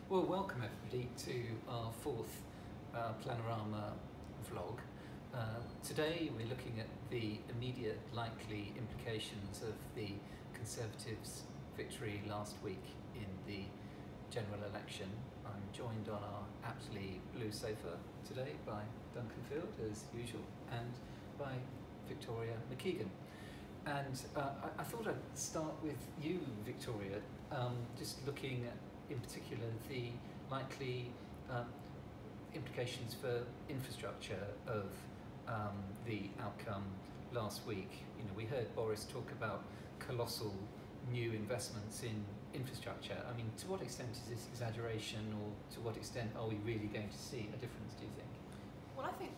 Well, welcome everybody to our fourth Planorama vlog. Today we're looking at the immediate likely implications of the Conservatives' victory last week in the general election. I'm joined on our aptly blue sofa today by Duncan as usual, and by Victoria McKeegan. And I thought I'd start with you, Victoria, just looking at, in particular, the likely implications for infrastructure of the outcome last week. You know, we heard Boris talk about colossal new investments in infrastructure. I mean, to what extent is this exaggeration, or to what extent are we really going to see a difference, do you think? Well, I think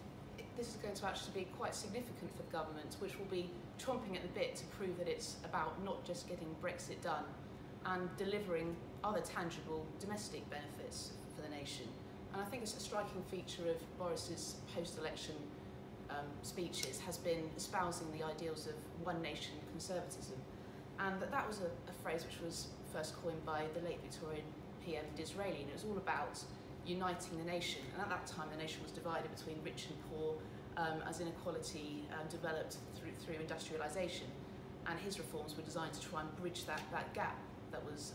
this is going to actually be quite significant for the government, which will be chomping at the bit to prove that it's about not just getting Brexit done and delivering other tangible domestic benefits for the nation. And I think it's a striking feature of Boris's post-election speeches has been espousing the ideals of one nation conservatism. And that was a phrase which was first coined by the late Victorian PM Disraeli, and it was all about uniting the nation. And at that time the nation was divided between rich and poor, as inequality developed through industrialisation, and his reforms were designed to try and bridge that gap that was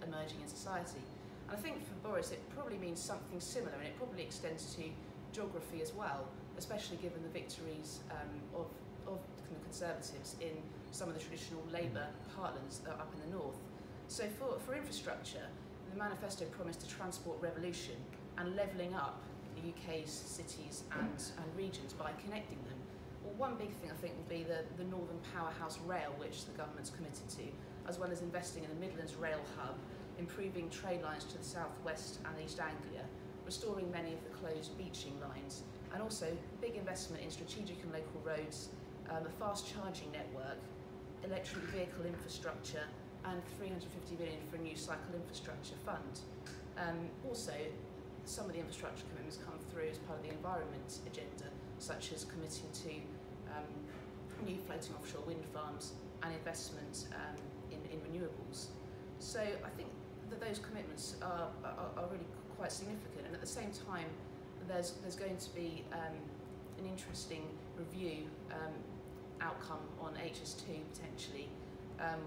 emerging in society. And I think for Boris it probably means something similar, and it probably extends to geography as well, especially given the victories of the Conservatives in some of the traditional Labour heartlands up in the north. So for infrastructure, the manifesto promised a transport revolution and levelling up the UK's cities and regions by connecting them. Well, one big thing I think will be the Northern Powerhouse Rail, which the government's committed to, as well as investing in the Midlands Rail Hub, improving trade lines to the southwest and East Anglia, restoring many of the closed beaching lines, and also big investment in strategic and local roads, a fast charging network, electric vehicle infrastructure, and 350 million for a new cycle infrastructure fund. Also, some of the infrastructure commitments come through as part of the environment agenda, such as committing to new floating offshore wind farms and investment in renewables. So I think that those commitments are really quite significant, and at the same time there's going to be an interesting review outcome on HS2 potentially,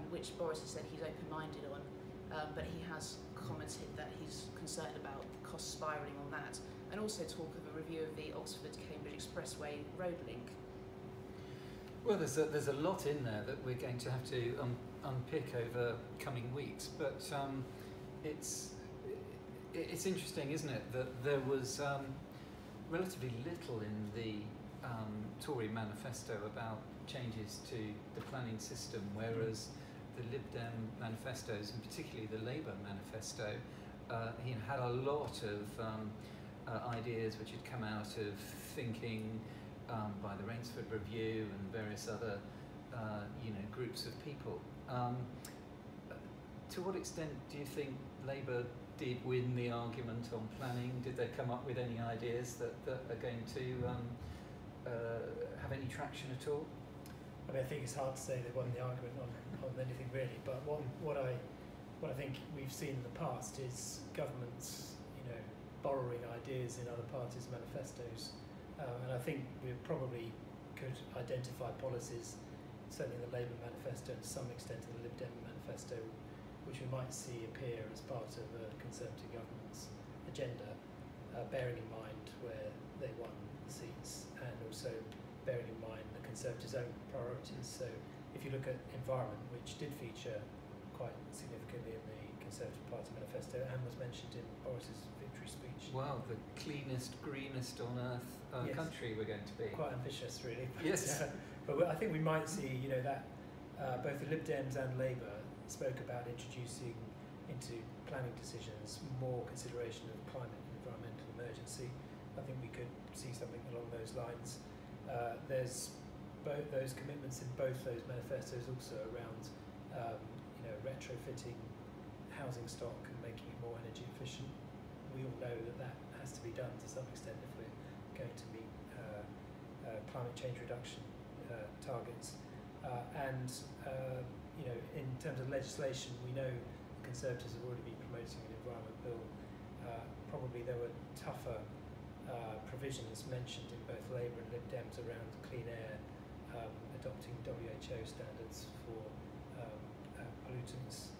which Boris has said he's open-minded on, but he has commented that he's concerned about costs spiralling on that, and also talk of a review of the Oxford-Cambridge Expressway road link. Well, there's a lot in there that we're going to have to unpick over coming weeks, but it's interesting, isn't it, that there was relatively little in the Tory manifesto about changes to the planning system, whereas the Lib Dem manifestos, and particularly the Labour manifesto, had a lot of ideas which had come out of thinking by the Rainsford Review and various other groups of people. To what extent do you think Labour did win the argument on planning? Did they come up with any ideas that are going to have any traction at all? I mean, I think it's hard to say they won the argument on anything really, but what I think we've seen in the past is governments, borrowing ideas in other parties' manifestos, and I think we probably could identify policies, certainly in the Labour manifesto and to some extent in the Lib Dem manifesto, which we might see appear as part of a Conservative government's agenda, bearing in mind where they won the seats, and also bearing in mind the Conservatives' own priorities. So if you look at environment, which did feature quite significantly in the Conservative Party manifesto and was mentioned in Boris's victory speech. Wow, the cleanest, greenest on earth Yes. country we're going to be. Quite ambitious, really. But, Yes. But I think we might see, that both the Lib Dems and Labour spoke about introducing into planning decisions more consideration of climate and environmental emergency. I think we could see something along those lines. There's both those commitments in both those manifestos also around retrofitting housing stock and making it more energy efficient. We all know that has to be done to some extent if we're going to meet climate change reduction targets. In terms of legislation, we know the Conservatives have already been promoting an environment bill there were tougher provisions mentioned in both Labour and Lib Dems around clean air, adopting WHO standards for pollutants,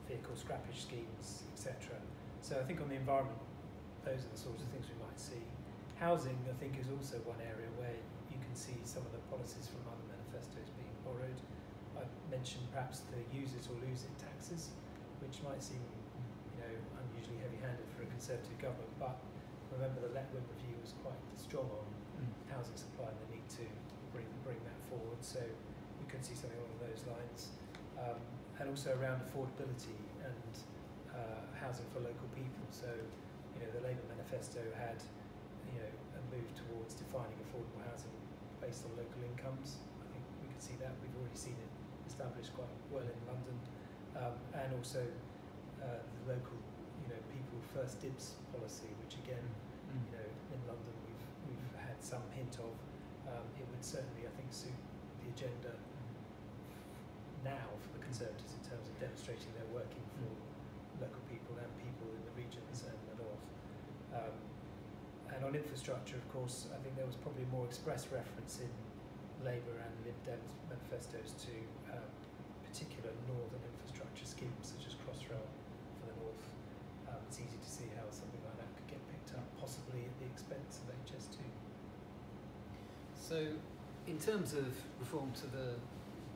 vehicle scrappage schemes, etc. So I think on the environment, those are the sorts of things we might see. Housing, I think, is also one area where you can see some of the policies from other manifestos being borrowed. I mentioned perhaps the use it or lose it taxes, which might seem, unusually heavy-handed for a Conservative government, but remember the Letwin review was quite strong on housing supply and the need to bring that forward. So we could see something along those lines, and also around affordability and housing for local people. So the Labour manifesto had a move towards defining affordable housing based on local incomes. I think we could see that. We've already seen it established quite well in London, and also the local, people first dibs policy, which again, in London we've had some hint of. It would certainly, I think, suit the agenda now for the Conservatives in terms of demonstrating they're working for local people and people in the regions and the north. And on infrastructure, of course, I think there was probably more express reference in Labour and Lib Dems manifestos to particular northern infrastructure schemes such as Crossrail for the north. It's easy to see how something like that could get picked up, possibly at the expense of HS2. So, in terms of reform to the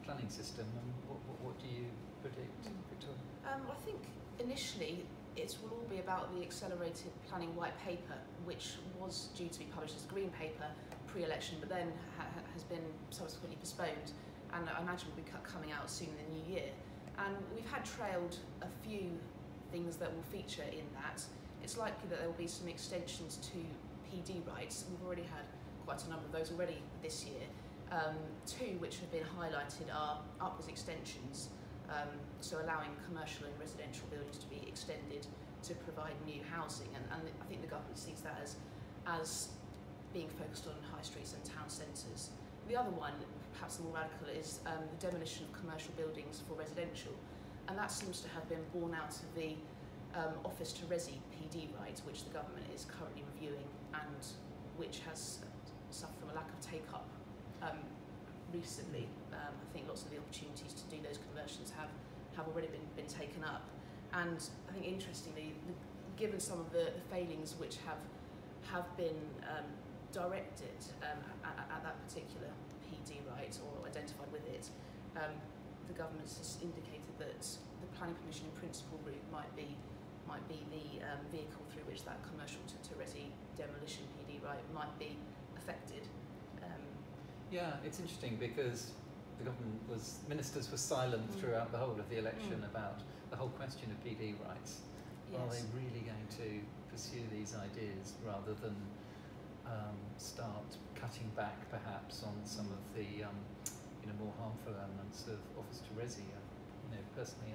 planning system, what do you predict, Victoria? I think initially it will all be about the accelerated planning white paper, which was due to be published as green paper pre-election, but then has been subsequently postponed, and I imagine will be coming out soon in the new year. And we've had trailed a few things that will feature in that. It's likely that there will be some extensions to PD rights. We've already had quite a number of those already this year. Two which have been highlighted are upwards extensions, so allowing commercial and residential buildings to be extended to provide new housing, and I think the government sees that as being focused on high streets and town centres. The other one, perhaps the more radical, is the demolition of commercial buildings for residential, and that seems to have been born out of the Office to Resi PD right, which the government is currently reviewing and which has suffered from a lack of take-up recently. I think lots of the opportunities to do those conversions have already been taken up, and I think interestingly, given some of the failings which have been directed at that particular PD right or identified with it, the government has indicated that the planning permission in principle route might be the vehicle through which that commercial to resi demolition PD right might be affected. Yeah, it's interesting because the ministers were silent throughout the whole of the election about the whole question of PD rights. Yes. Are they really going to pursue these ideas rather than start cutting back perhaps on some of the more harmful elements of Office to Resi? Personally,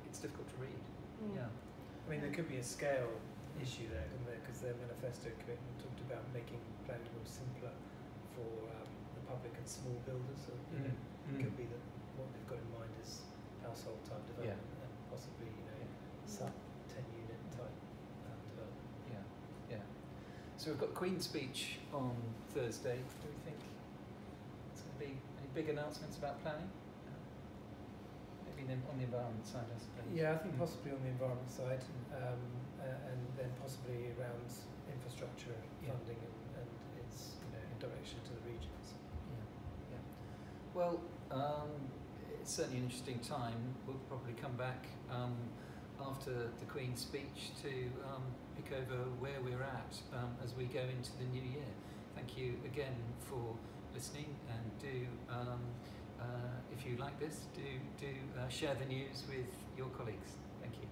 it's difficult to read. Yeah. I mean, there could be a scale issue there, couldn't there? Because their manifesto commitment talked about making planning more simpler for the public and small builders. So, it could be that what they've got in mind is household type development and possibly sub 10-unit type development. Yeah. So we've got Queen's speech on Thursday. Do we think it's going to be any big announcements about planning? Maybe on the environment side, I suppose. Yeah, I think possibly on the environment side, and then possibly around infrastructure funding and its direction to the regions. Yeah. Well, it's certainly an interesting time. We'll probably come back after the Queen's speech to pick over where we're at as we go into the new year. Thank you again for listening, and do if you like this, do share the news with your colleagues. Thank you.